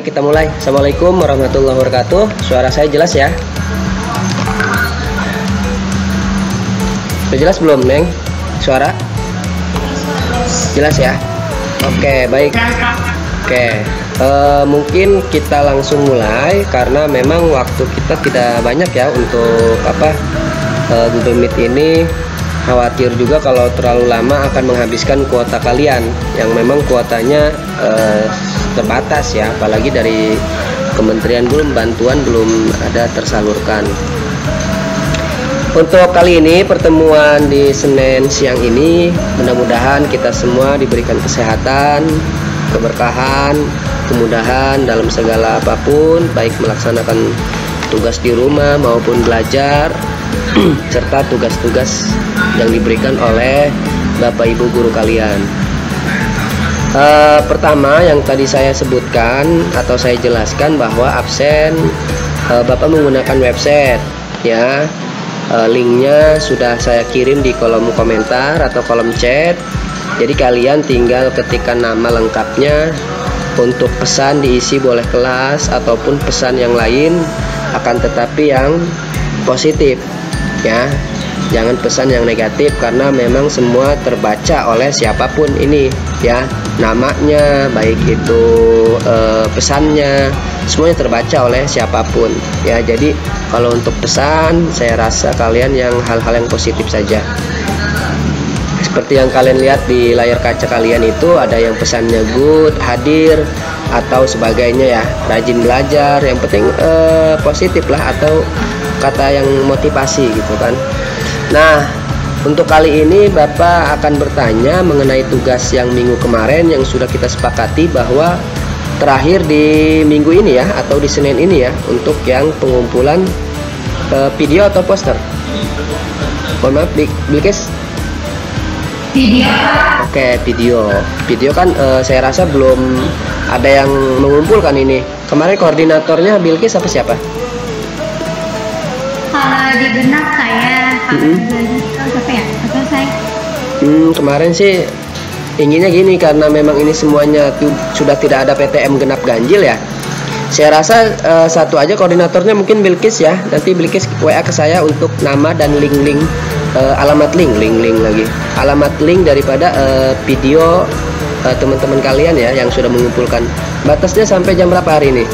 baik, kita mulai. Assalamualaikum warahmatullahi wabarakatuh. Suara saya jelas ya? Sudah jelas belum, Neng? Suara? Jelas ya? Oke, baik. Oke, mungkin kita langsung mulai karena memang waktu kita tidak banyak ya untuk Google Meet ini. Khawatir juga kalau terlalu lama akan menghabiskan kuota kalian yang memang kuotanya terbatas ya, apalagi dari kementerian bantuan belum ada tersalurkan. Untuk kali ini pertemuan di Senin siang ini, mudah-mudahan kita semua diberikan kesehatan, keberkahan, kemudahan dalam segala apapun, baik melaksanakan tugas di rumah maupun belajar serta tugas-tugas yang diberikan oleh Bapak Ibu guru kalian. Pertama yang tadi saya sebutkan atau saya jelaskan bahwa absen Bapak menggunakan website ya. Linknya sudah saya kirim di kolom komentar atau kolom chat. Jadi kalian tinggal ketikkan nama lengkapnya. Untuk pesan diisi boleh kelas ataupun pesan yang lain, akan tetapi yang positif ya, jangan pesan yang negatif karena memang semua terbaca oleh siapapun ini ya, namanya baik itu pesannya semuanya terbaca oleh siapapun ya. Jadi kalau untuk pesan saya rasa kalian yang hal-hal yang positif saja. Seperti yang kalian lihat di layar kaca kalian itu ada yang pesannya good, hadir atau sebagainya ya, rajin belajar, yang penting positif lah atau kata yang motivasi gitu kan. Nah, untuk kali ini Bapak akan bertanya mengenai tugas yang minggu kemarin yang sudah kita sepakati bahwa terakhir di minggu ini ya atau di Senin ini ya, untuk yang pengumpulan video atau poster. Mohon maaf, Bilkis. Video. Oke, video kan saya rasa belum ada yang mengumpulkan ini. Kemarin koordinatornya Bilkis apa siapa? Kalau di Genap saya, siapa ya? Atau saya? Kemarin sih inginnya gini, karena memang ini semuanya sudah tidak ada PTM genap ganjil ya. Saya rasa satu aja koordinatornya mungkin Bilkis ya. Nanti Bilkis WA ke saya untuk nama dan link-link alamat link lagi. Alamat link daripada video teman-teman kalian ya yang sudah mengumpulkan. Batasnya sampai jam berapa hari ini?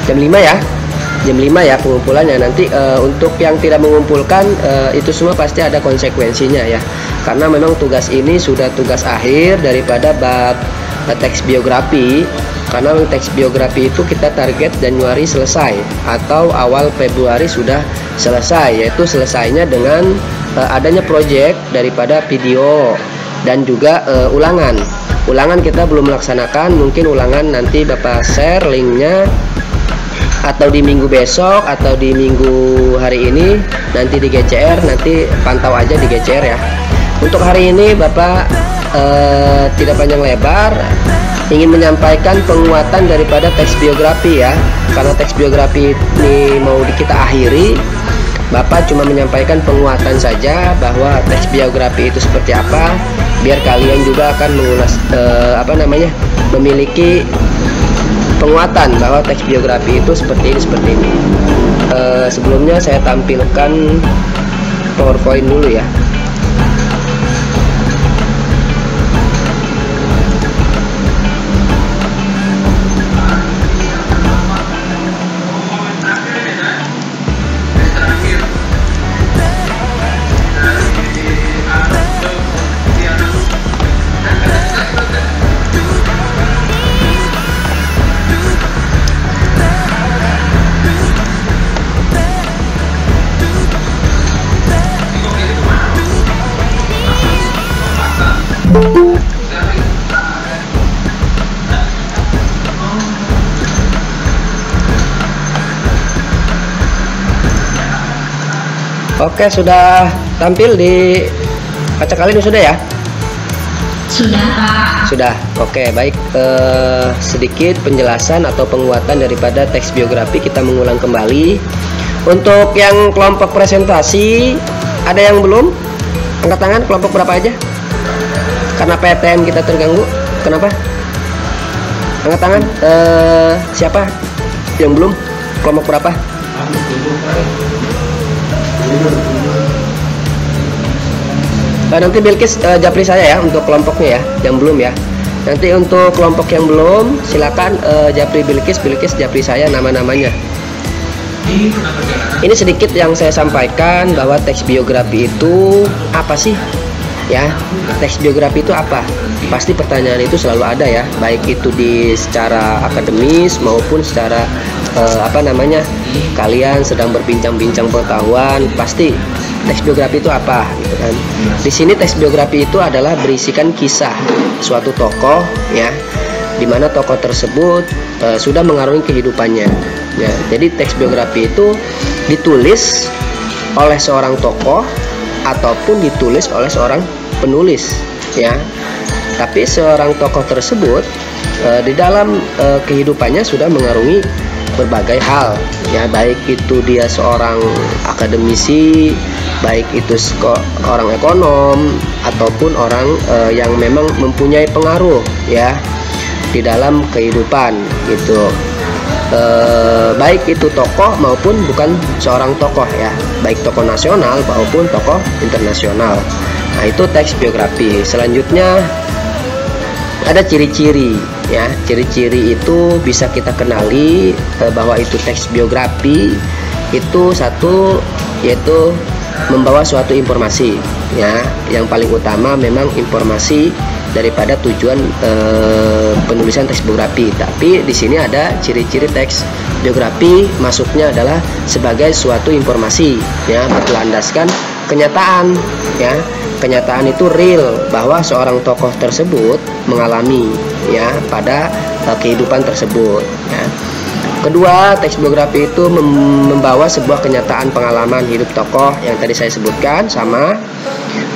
Jam 5 ya. Jam 5 ya pengumpulannya. Nanti untuk yang tidak mengumpulkan itu semua pasti ada konsekuensinya ya. Karena memang tugas ini sudah tugas akhir daripada bab teks biografi. Karena teks biografi itu kita target Januari selesai atau awal Februari sudah selesai, yaitu selesainya dengan adanya proyek daripada video dan juga ulangan. Ulangan kita belum melaksanakan, mungkin ulangan nanti Bapak share linknya atau di minggu besok atau di minggu hari ini nanti di GCR, nanti pantau aja di GCR ya. Untuk hari ini Bapak tidak panjang lebar ingin menyampaikan penguatan daripada teks biografi ya, karena teks biografi ini mau kita akhiri. Bapak cuma menyampaikan penguatan saja bahwa teks biografi itu seperti apa, biar kalian juga akan mengulas memiliki penguatan bahwa teks biografi itu seperti ini. Sebelumnya saya tampilkan PowerPoint dulu ya. Oke, sudah tampil di kaca kalian sudah ya? Sudah, Pak. Sudah. Oke, baik. Sedikit penjelasan atau penguatan daripada teks biografi kita mengulang kembali. Untuk yang kelompok presentasi, ada yang belum? Angkat tangan, kelompok berapa aja? Karena PTM kita terganggu. Kenapa? Angkat tangan. Siapa yang belum? Kelompok berapa? Nanti Bilkis japri saya ya untuk kelompoknya ya, yang belum ya. Nanti untuk kelompok yang belum, silakan japri Bilkis japri saya nama-namanya. Ini sedikit yang saya sampaikan bahwa teks biografi itu apa sih? Ya, teks biografi itu apa? Pasti pertanyaan itu selalu ada ya, baik itu di secara akademis maupun secara kalian sedang berbincang-bincang pengetahuan, pasti teks biografi itu apa gitu kan. Di sini teks biografi itu adalah berisikan kisah suatu tokoh ya, di mana tokoh tersebut sudah mengarungi kehidupannya ya. Jadi teks biografi itu ditulis oleh seorang tokoh ataupun ditulis oleh seorang penulis ya. Tapi seorang tokoh tersebut di dalam kehidupannya sudah mengarungi berbagai hal ya, baik itu dia seorang akademisi, baik itu orang ekonom ataupun orang yang memang mempunyai pengaruh ya di dalam kehidupan gitu. Baik itu tokoh maupun bukan seorang tokoh ya, baik tokoh nasional maupun tokoh internasional. Nah, itu teks biografi. Selanjutnya ada ciri-ciri ya. Ciri-ciri itu bisa kita kenali bahwa itu teks biografi itu satu, yaitu membawa suatu informasi ya. Yang paling utama memang informasi daripada tujuan penulisan teks biografi. Tapi di sini ada ciri-ciri teks biografi masuknya adalah sebagai suatu informasi ya, berlandaskan kenyataan ya. Kenyataan itu real bahwa seorang tokoh tersebut mengalami ya pada kehidupan tersebut ya. Kedua, teks biografi itu membawa sebuah kenyataan pengalaman hidup tokoh yang tadi saya sebutkan sama.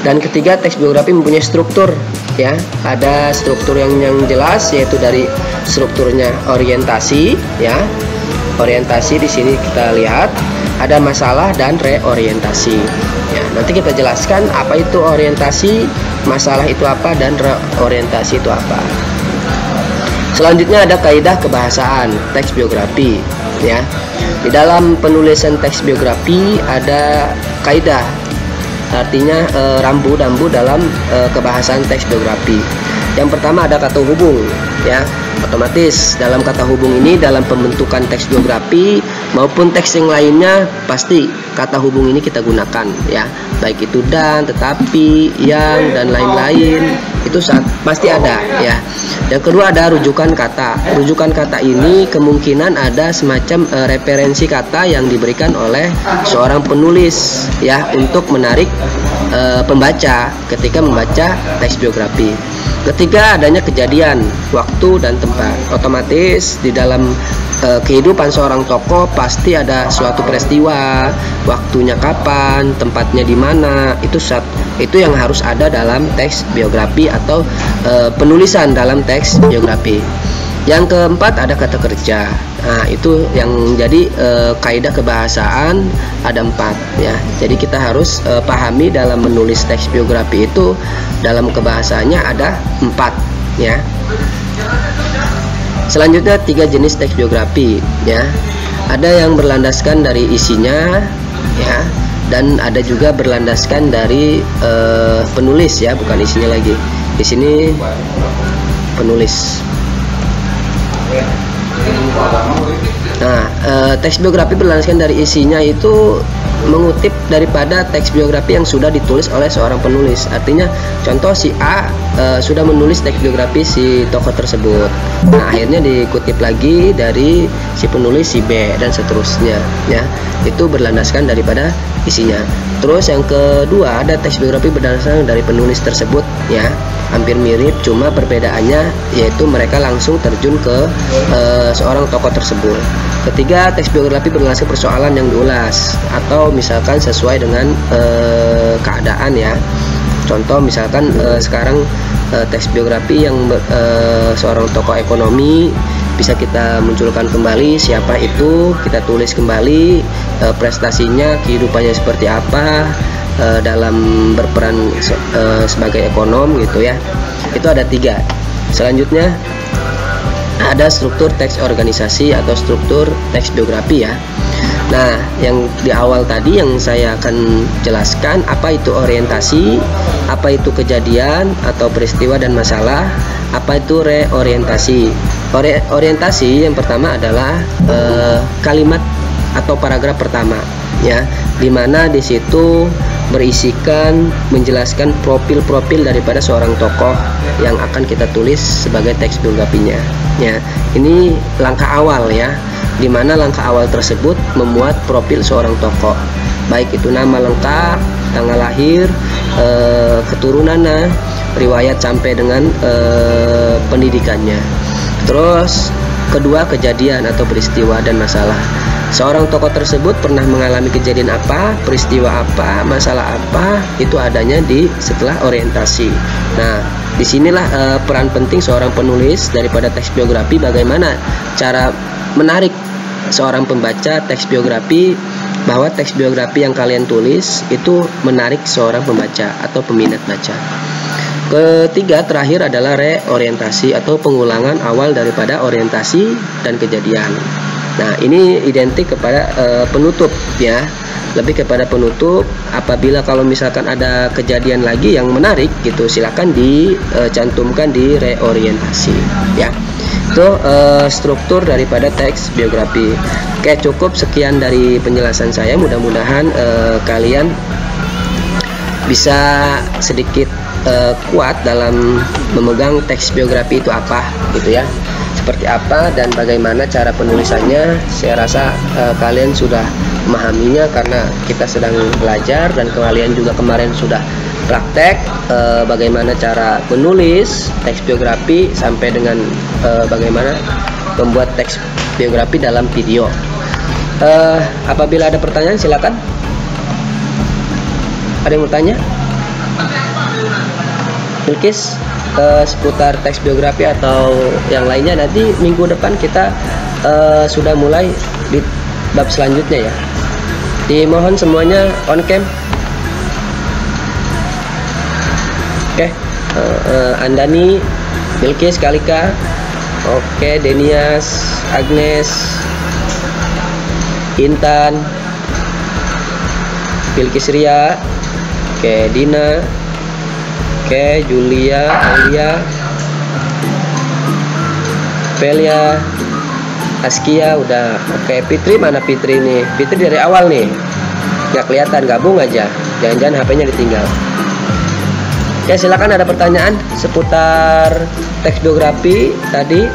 Dan ketiga, teks biografi mempunyai struktur ya. Ada struktur yang jelas, yaitu dari strukturnya orientasi ya. Orientasi di sini kita lihat ada masalah dan reorientasi ya. Nanti kita jelaskan apa itu orientasi, masalah itu apa, dan reorientasi itu apa. Selanjutnya ada kaidah kebahasaan teks biografi ya. Di dalam penulisan teks biografi ada kaidah, artinya rambu-rambu dalam kebahasaan teks biografi. Yang pertama ada kata hubung ya. Otomatis dalam kata hubung ini dalam pembentukan teks biografi maupun teks yang lainnya pasti kata hubung ini kita gunakan ya, baik itu dan, tetapi, yang, dan lain-lain itu pasti ada ya. Yang kedua ada rujukan kata. Rujukan kata ini kemungkinan ada semacam referensi kata yang diberikan oleh seorang penulis ya, untuk menarik pembaca ketika membaca teks biografi. Ketiga, adanya kejadian, waktu, dan tempat. Otomatis di dalam kehidupan seorang tokoh pasti ada suatu peristiwa, waktunya kapan, tempatnya di mana. Itu yang harus ada dalam teks biografi atau penulisan dalam teks biografi. Yang keempat ada kata kerja. Nah, itu yang jadi kaidah kebahasaan ada 4 ya. Jadi kita harus pahami dalam menulis teks biografi itu dalam kebahasanya ada 4 ya. Selanjutnya 3 jenis teks biografi ya. Ada yang berlandaskan dari isinya ya, dan ada juga berlandaskan dari penulis ya, bukan isinya lagi. Di sini penulis. Nah, teks biografi berlandaskan dari isinya itu mengutip daripada teks biografi yang sudah ditulis oleh seorang penulis. Artinya contoh si A sudah menulis teks biografi si tokoh tersebut. Nah, akhirnya dikutip lagi dari si penulis si B dan seterusnya ya. Itu berlandaskan daripada isinya. Terus yang kedua ada teks biografi berdasarkan dari penulis tersebut ya. Hampir mirip, cuma perbedaannya yaitu mereka langsung terjun ke seorang tokoh tersebut. Ketiga, teks biografi berdasarkan persoalan yang diulas atau misalkan sesuai dengan keadaan ya. Contoh misalkan sekarang teks biografi yang seorang tokoh ekonomi bisa kita munculkan kembali siapa itu, kita tulis kembali prestasinya, kehidupannya seperti apa dalam berperan sebagai ekonom gitu ya. Itu ada 3. Selanjutnya ada struktur teks organisasi atau struktur teks biografi ya. Nah, yang di awal tadi yang saya akan jelaskan, apa itu orientasi, apa itu kejadian atau peristiwa dan masalah, apa itu reorientasi. Orientasi yang pertama adalah kalimat atau paragraf pertama ya, dimana di situ berisikan menjelaskan profil-profil daripada seorang tokoh yang akan kita tulis sebagai teks biografinya ya. Ini langkah awal ya, dimana langkah awal tersebut memuat profil seorang tokoh, baik itu nama lengkap, tanggal lahir, keturunannya, riwayat sampai dengan pendidikannya. Terus kedua, kejadian atau peristiwa dan masalah. Seorang tokoh tersebut pernah mengalami kejadian apa, peristiwa apa, masalah apa, itu adanya di setelah orientasi. Nah, disinilah peran penting seorang penulis daripada teks biografi, bagaimana cara menarik seorang pembaca teks biografi, bahwa teks biografi yang kalian tulis itu menarik seorang pembaca atau peminat baca. Ketiga, terakhir adalah reorientasi atau pengulangan awal daripada orientasi dan kejadian. Nah, ini identik kepada penutup ya, lebih kepada penutup. Apabila kalau misalkan ada kejadian lagi yang menarik gitu, silakan dicantumkan di reorientasi ya. Itu struktur daripada teks biografi. Oke, cukup sekian dari penjelasan saya. Mudah-mudahan kalian bisa sedikit kuat dalam memegang teks biografi itu apa gitu ya, seperti apa dan bagaimana cara penulisannya. Saya rasa kalian sudah memahaminya karena kita sedang belajar, dan kalian juga kemarin sudah praktek bagaimana cara menulis teks biografi sampai dengan bagaimana membuat teks biografi dalam video. Apabila ada pertanyaan silakan. Ada yang mau tanya? Bilkis, seputar teks biografi atau yang lainnya, nanti minggu depan kita sudah mulai di bab selanjutnya ya. Dimohon semuanya on cam. Oke, Andani, Bilkis, Kalika, oke, Denias, Agnes, Intan, Bilkis Ria, oke, Dina, oke, Julia, Aulia, Velia, Askia udah. Oke, Fitri mana Fitri nih? Fitri dari awal nih, nggak kelihatan, gabung aja. Jangan-jangan HP-nya ditinggal. Oke, silakan ada pertanyaan seputar teks biografi tadi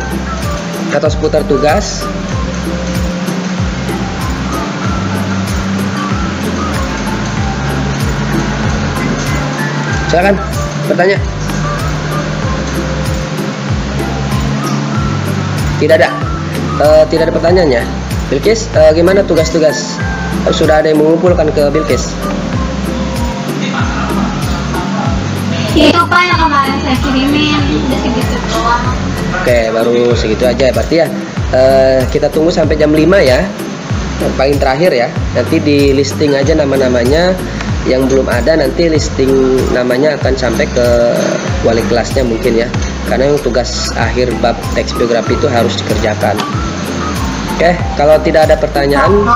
atau seputar tugas. Silakan bertanya. Tidak ada. Tidak ada pertanyaannya. Bilkis, gimana tugas-tugas? Sudah ada yang mengumpulkan ke Bilkis? Itu Pak yang kemarin saya kirimin, udah segitu doang. Oke, baru segitu aja berarti ya. Kita tunggu sampai jam 5 ya. Yang paling terakhir ya. Nanti di listing aja nama-namanya. Yang belum ada nanti listing namanya akan sampai ke wali kelasnya mungkin ya, karena yang tugas akhir bab teks biografi itu harus dikerjakan. Oke, kalau tidak ada pertanyaan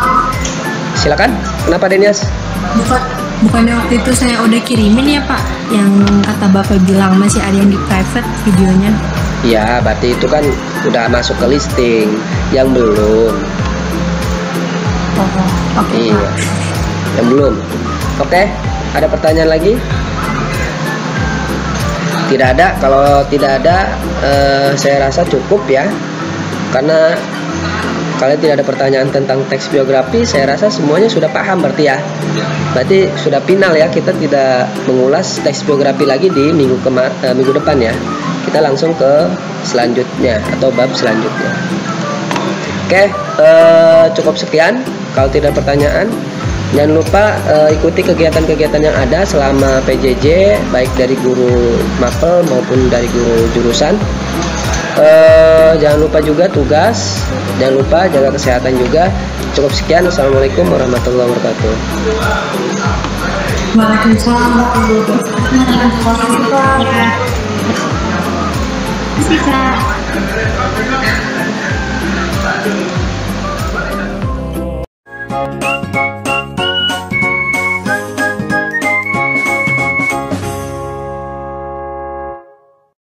silakan. Kenapa Denias? Bukannya waktu itu saya udah kirimin ya Pak, yang kata Bapak bilang masih ada yang di private videonya. Iya, berarti itu kan udah masuk ke listing. Yang belum. Oke. Iya, yang belum. Oke, ada pertanyaan lagi? Tidak ada. Kalau tidak ada, saya rasa cukup ya. Karena kalian tidak ada pertanyaan tentang teks biografi, saya rasa semuanya sudah paham berarti ya. Berarti sudah final ya. Kita tidak mengulas teks biografi lagi di minggu depan ya. Kita langsung ke selanjutnya atau bab selanjutnya. Oke, cukup sekian. Kalau tidak pertanyaan, jangan lupa ikuti kegiatan-kegiatan yang ada selama PJJ, baik dari guru mapel maupun dari guru jurusan. Jangan lupa juga tugas, jangan lupa jaga kesehatan juga. Cukup sekian. Assalamualaikum warahmatullahi wabarakatuh. Waalaikumsalam warahmatullahi wabarakatuh. Kak.